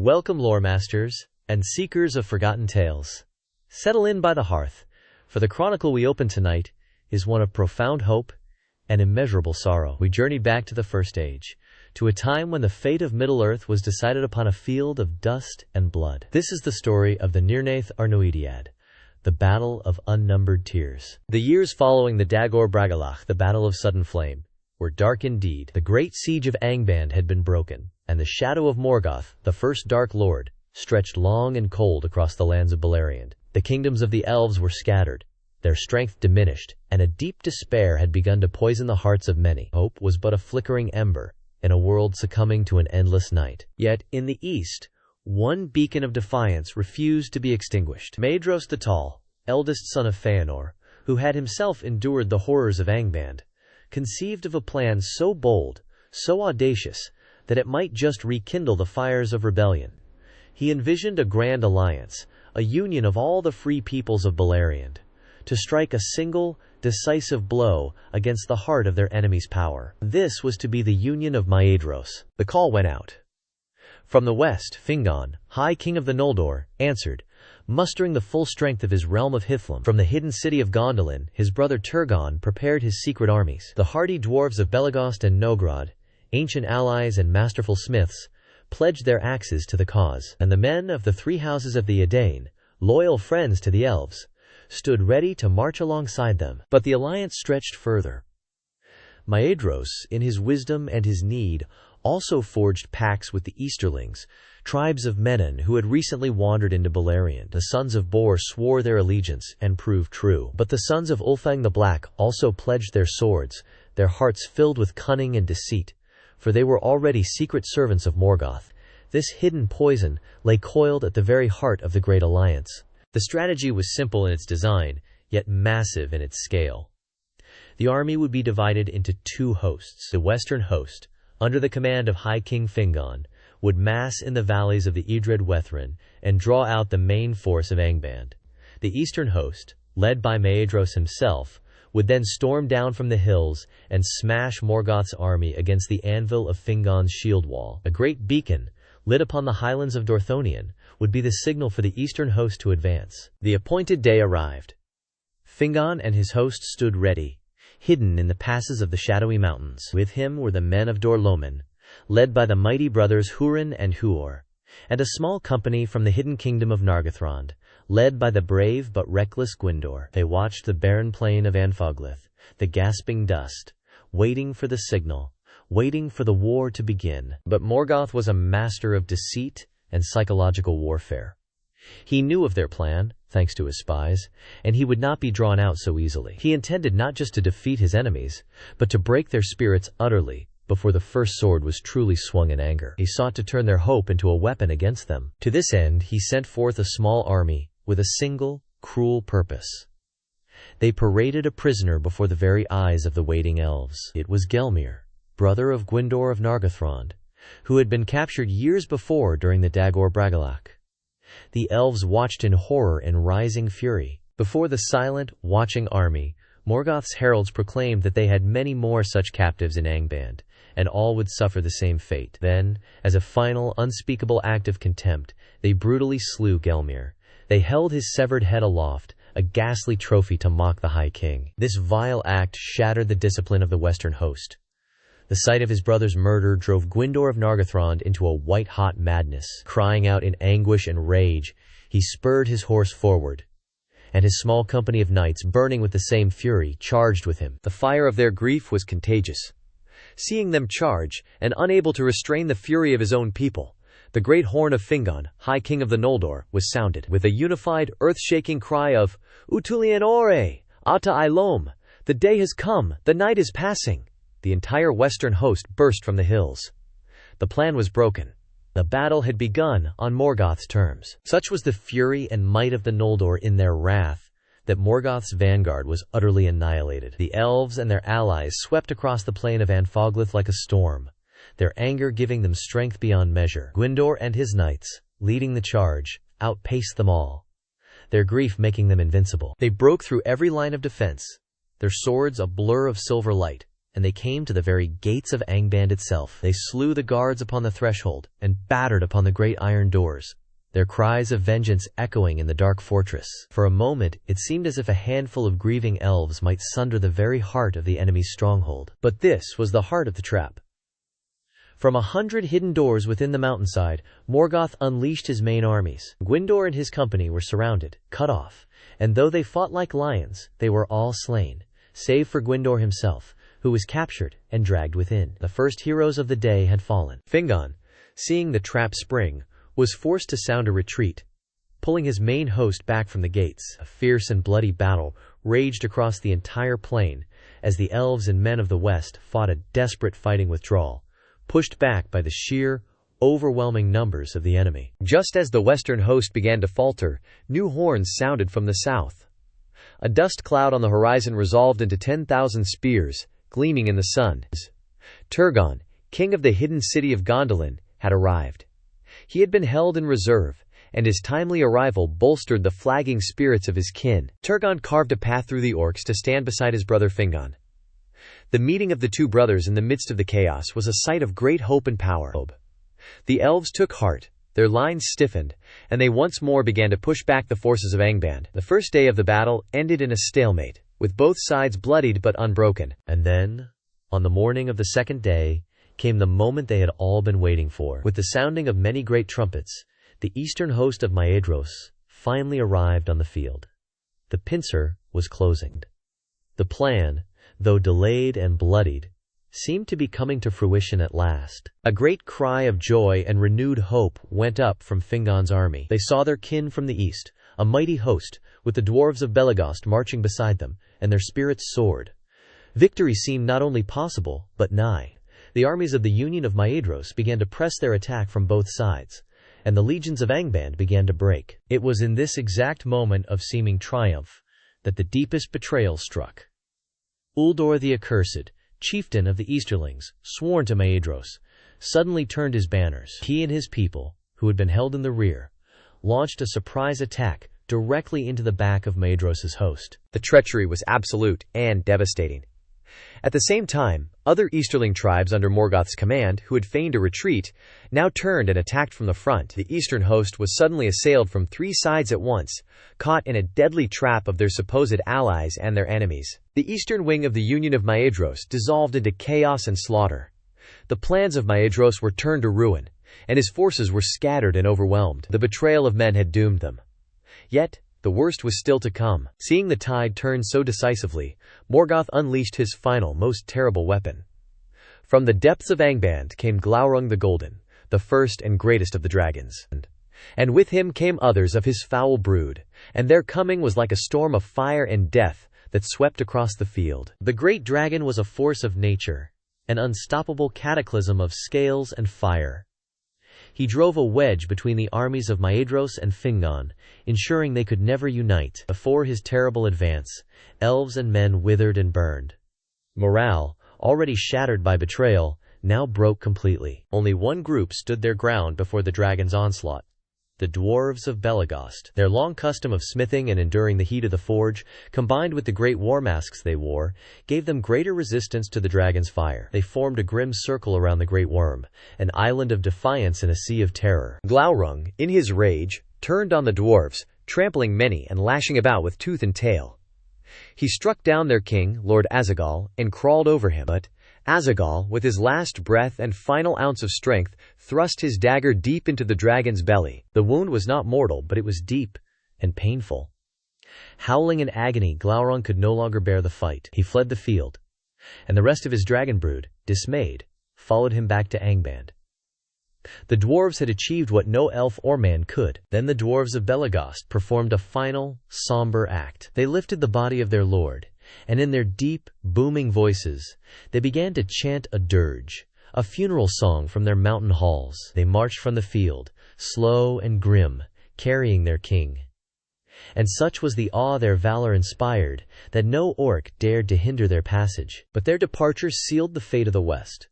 Welcome, loremasters and seekers of forgotten tales. Settle in by the hearth, for the chronicle we open tonight is one of profound hope and immeasurable sorrow. We journeyed back to the First Age, to a time when the fate of Middle-earth was decided upon a field of dust and blood. This is the story of the Nirnaeth Arnoediad, the Battle of Unnumbered Tears. The years following the Dagor Bragalach, the Battle of Sudden Flame, were dark indeed. The great siege of Angband had been broken, and the shadow of Morgoth, the first Dark Lord, stretched long and cold across the lands of Beleriand. The kingdoms of the Elves were scattered, their strength diminished, and a deep despair had begun to poison the hearts of many. Hope was but a flickering ember in a world succumbing to an endless night. Yet, in the east, one beacon of defiance refused to be extinguished. Maedhros the Tall, eldest son of Feanor, who had himself endured the horrors of Angband, conceived of a plan so bold, so audacious, that it might just rekindle the fires of rebellion. He envisioned a grand alliance, a union of all the free peoples of Beleriand, to strike a single, decisive blow against the heart of their enemy's power. This was to be the Union of Maedhros. The call went out. From the west, Fingon, High King of the Noldor, answered, mustering the full strength of his realm of Hithlum. From the hidden city of Gondolin, his brother Turgon prepared his secret armies. The hardy Dwarves of Belegost and Nogrod, ancient allies and masterful smiths, pledged their axes to the cause, and the men of the three houses of the Edain, loyal friends to the Elves, stood ready to march alongside them. But the alliance stretched further. Maedhros, in his wisdom and his need, also forged pacts with the Easterlings, tribes of Menon who had recently wandered into Beleriand. The sons of Bor swore their allegiance and proved true. But the sons of Ulfang the Black also pledged their swords, their hearts filled with cunning and deceit, for they were already secret servants of Morgoth. This hidden poison lay coiled at the very heart of the Great Alliance. The strategy was simple in its design, yet massive in its scale. The army would be divided into two hosts. The western host, under the command of High King Fingon, would mass in the valleys of the Idred Wethrin and draw out the main force of Angband. The eastern host, led by Maedhros himself, would then storm down from the hills and smash Morgoth's army against the anvil of Fingon's shield wall. A great beacon, lit upon the highlands of Dorthonion, would be the signal for the eastern host to advance. The appointed day arrived. Fingon and his host stood ready, hidden in the passes of the shadowy mountains. With him were the men of Dorlomin, led by the mighty brothers Hurin and Huor, and a small company from the hidden kingdom of Nargothrond, led by the brave but reckless Gwyndor. They watched the barren plain of Anfaglith, the gasping dust, waiting for the signal, waiting for the war to begin. But Morgoth was a master of deceit and psychological warfare. He knew of their plan, thanks to his spies, and he would not be drawn out so easily. He intended not just to defeat his enemies, but to break their spirits utterly before the first sword was truly swung in anger. He sought to turn their hope into a weapon against them. To this end, he sent forth a small army with a single, cruel purpose. They paraded a prisoner before the very eyes of the waiting Elves. It was Gelmir, brother of Gwyndor of Nargothrond, who had been captured years before during the Dagor Bragalach. The Elves watched in horror and rising fury. Before the silent, watching army, Morgoth's heralds proclaimed that they had many more such captives in Angband, and all would suffer the same fate. Then, as a final, unspeakable act of contempt, they brutally slew Gelmir. They held his severed head aloft, a ghastly trophy to mock the High King. This vile act shattered the discipline of the western host. The sight of his brother's murder drove Gwyndor of Nargothrond into a white-hot madness. Crying out in anguish and rage, he spurred his horse forward, and his small company of knights, burning with the same fury, charged with him. The fire of their grief was contagious. Seeing them charge, and unable to restrain the fury of his own people, the great horn of Fingon, High King of the Noldor, was sounded. With a unified, earth-shaking cry of, Utulian ore, Ata Ilom, the day has come, the night is passing, the entire western host burst from the hills. The plan was broken. The battle had begun on Morgoth's terms. Such was the fury and might of the Noldor in their wrath, that Morgoth's vanguard was utterly annihilated. The Elves and their allies swept across the plain of Anfaglith like a storm, their anger giving them strength beyond measure. Gwyndor and his knights, leading the charge, outpaced them all, their grief making them invincible. They broke through every line of defense, their swords a blur of silver light, and they came to the very gates of Angband itself. They slew the guards upon the threshold, and battered upon the great iron doors, their cries of vengeance echoing in the dark fortress. For a moment, it seemed as if a handful of grieving elves might sunder the very heart of the enemy's stronghold. But this was the heart of the trap. From 100 hidden doors within the mountainside, Morgoth unleashed his main armies. Gwyndor and his company were surrounded, cut off, and though they fought like lions, they were all slain, save for Gwyndor himself, who was captured and dragged within. The first heroes of the day had fallen. Fingon, seeing the trap spring, was forced to sound a retreat, pulling his main host back from the gates. A fierce and bloody battle raged across the entire plain as the elves and men of the west fought a desperate fighting withdrawal, pushed back by the sheer, overwhelming numbers of the enemy. Just as the western host began to falter, new horns sounded from the south. A dust cloud on the horizon resolved into 10,000 spears, gleaming in the sun. Turgon, king of the hidden city of Gondolin, had arrived. He had been held in reserve, and his timely arrival bolstered the flagging spirits of his kin. Turgon carved a path through the orcs to stand beside his brother Fingon. The meeting of the two brothers in the midst of the chaos was a sight of great hope and power. The elves took heart, their lines stiffened, and they once more began to push back the forces of Angband. The first day of the battle ended in a stalemate, with both sides bloodied but unbroken. And then, on the morning of the second day, came the moment they had all been waiting for. With the sounding of many great trumpets, the eastern host of Maedhros finally arrived on the field. The pincer was closing. The plan, though delayed and bloodied, seemed to be coming to fruition at last. A great cry of joy and renewed hope went up from Fingon's army. They saw their kin from the east, a mighty host, with the Dwarves of Belegost marching beside them, and their spirits soared. Victory seemed not only possible, but nigh. The armies of the Union of Maedhros began to press their attack from both sides, and the legions of Angband began to break. It was in this exact moment of seeming triumph that the deepest betrayal struck. Uldor the Accursed, chieftain of the Easterlings, sworn to Maedhros, suddenly turned his banners. He and his people, who had been held in the rear, launched a surprise attack directly into the back of Maedhros' host. The treachery was absolute and devastating. At the same time, other Easterling tribes under Morgoth's command, who had feigned a retreat, now turned and attacked from the front. The eastern host was suddenly assailed from three sides at once, caught in a deadly trap of their supposed allies and their enemies. The eastern wing of the Union of Maedhros dissolved into chaos and slaughter. The plans of Maedhros were turned to ruin, and his forces were scattered and overwhelmed. The betrayal of men had doomed them. Yet, the worst was still to come. Seeing the tide turn so decisively, Morgoth unleashed his final, most terrible weapon. From the depths of Angband came Glaurung the Golden, the first and greatest of the dragons. And with him came others of his foul brood, and their coming was like a storm of fire and death that swept across the field. The great dragon was a force of nature, an unstoppable cataclysm of scales and fire. He drove a wedge between the armies of Maedhros and Fingon, ensuring they could never unite. Before his terrible advance, elves and men withered and burned. Morale, already shattered by betrayal, now broke completely. Only one group stood their ground before the dragon's onslaught: the Dwarves of Belegost. Their long custom of smithing and enduring the heat of the forge, combined with the great war masks they wore, gave them greater resistance to the dragon's fire. They formed a grim circle around the great worm, an island of defiance in a sea of terror. Glaurung, in his rage, turned on the dwarves, trampling many and lashing about with tooth and tail. He struck down their king, Lord Azaghal, and crawled over him, but Azaghal, with his last breath and final ounce of strength, thrust his dagger deep into the dragon's belly. The wound was not mortal, but it was deep and painful. Howling in agony, Glaurung could no longer bear the fight. He fled the field, and the rest of his dragon brood, dismayed, followed him back to Angband. The dwarves had achieved what no elf or man could. Then the Dwarves of Belegost performed a final, somber act. They lifted the body of their lord, and in their deep, booming voices, they began to chant a dirge, a funeral song from their mountain halls. They marched from the field, slow and grim, carrying their king. And such was the awe their valor inspired, that no orc dared to hinder their passage. But their departure sealed the fate of the west.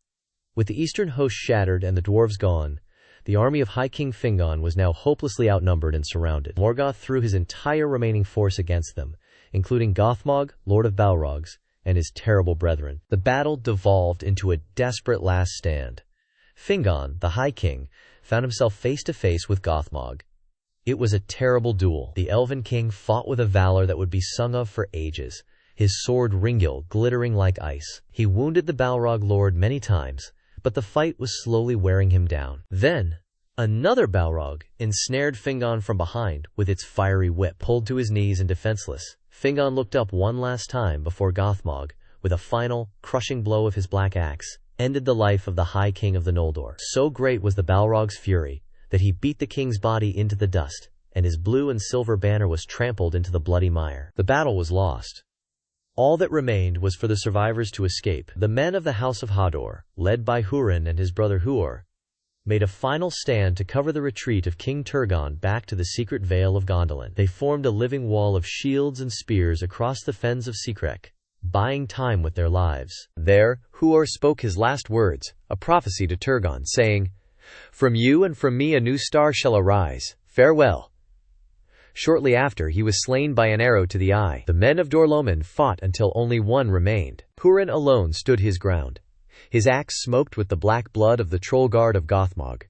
With the eastern host shattered and the dwarves gone, the army of High King Fingon was now hopelessly outnumbered and surrounded. Morgoth threw his entire remaining force against them, including Gothmog, Lord of Balrogs, and his terrible brethren. The battle devolved into a desperate last stand. Fingon, the High King, found himself face to face with Gothmog. It was a terrible duel. The Elven King fought with a valor that would be sung of for ages, his sword Ringil glittering like ice. He wounded the Balrog Lord many times, but the fight was slowly wearing him down. Then, another Balrog ensnared Fingon from behind with its fiery whip. Pulled to his knees and defenseless, Fingon looked up one last time before Gothmog, with a final, crushing blow of his black axe, ended the life of the High King of the Noldor. So great was the Balrog's fury that he beat the king's body into the dust, and his blue and silver banner was trampled into the bloody mire. The battle was lost. All that remained was for the survivors to escape. The men of the House of Hador, led by Hurin and his brother Huor, made a final stand to cover the retreat of King Turgon back to the secret Vale of Gondolin. They formed a living wall of shields and spears across the fens of Secrec, buying time with their lives. There, Huor spoke his last words, a prophecy to Turgon, saying, "From you and from me a new star shall arise. Farewell." Shortly after, he was slain by an arrow to the eye. The men of Dorloman fought until only one remained. Hurin alone stood his ground. His axe smoked with the black blood of the troll guard of Gothmog.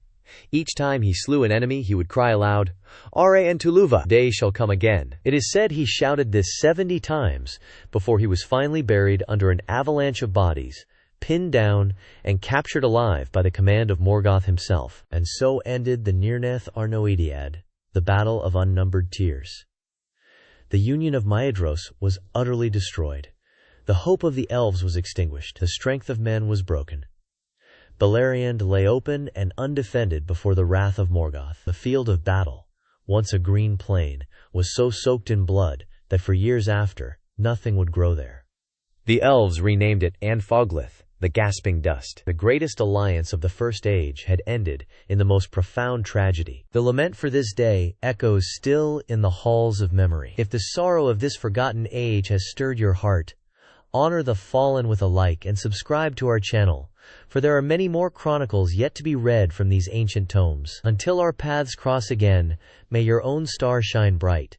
Each time he slew an enemy, he would cry aloud, "Are and Tuluva, day shall come again." It is said he shouted this 70 times before he was finally buried under an avalanche of bodies, pinned down and captured alive by the command of Morgoth himself. And so ended the Nirnaeth Arnoediad, the Battle of Unnumbered Tears. The Union of Maedhros was utterly destroyed. The hope of the elves was extinguished. The strength of men was broken. Beleriand lay open and undefended before the wrath of Morgoth. The field of battle, once a green plain, was so soaked in blood that for years after, nothing would grow there. The elves renamed it Anfoglith, the gasping dust. The greatest alliance of the First Age had ended in the most profound tragedy. The lament for this day echoes still in the halls of memory. If the sorrow of this forgotten age has stirred your heart, honor the fallen with a like and subscribe to our channel, for there are many more chronicles yet to be read from these ancient tomes. Until our paths cross again, may your own star shine bright.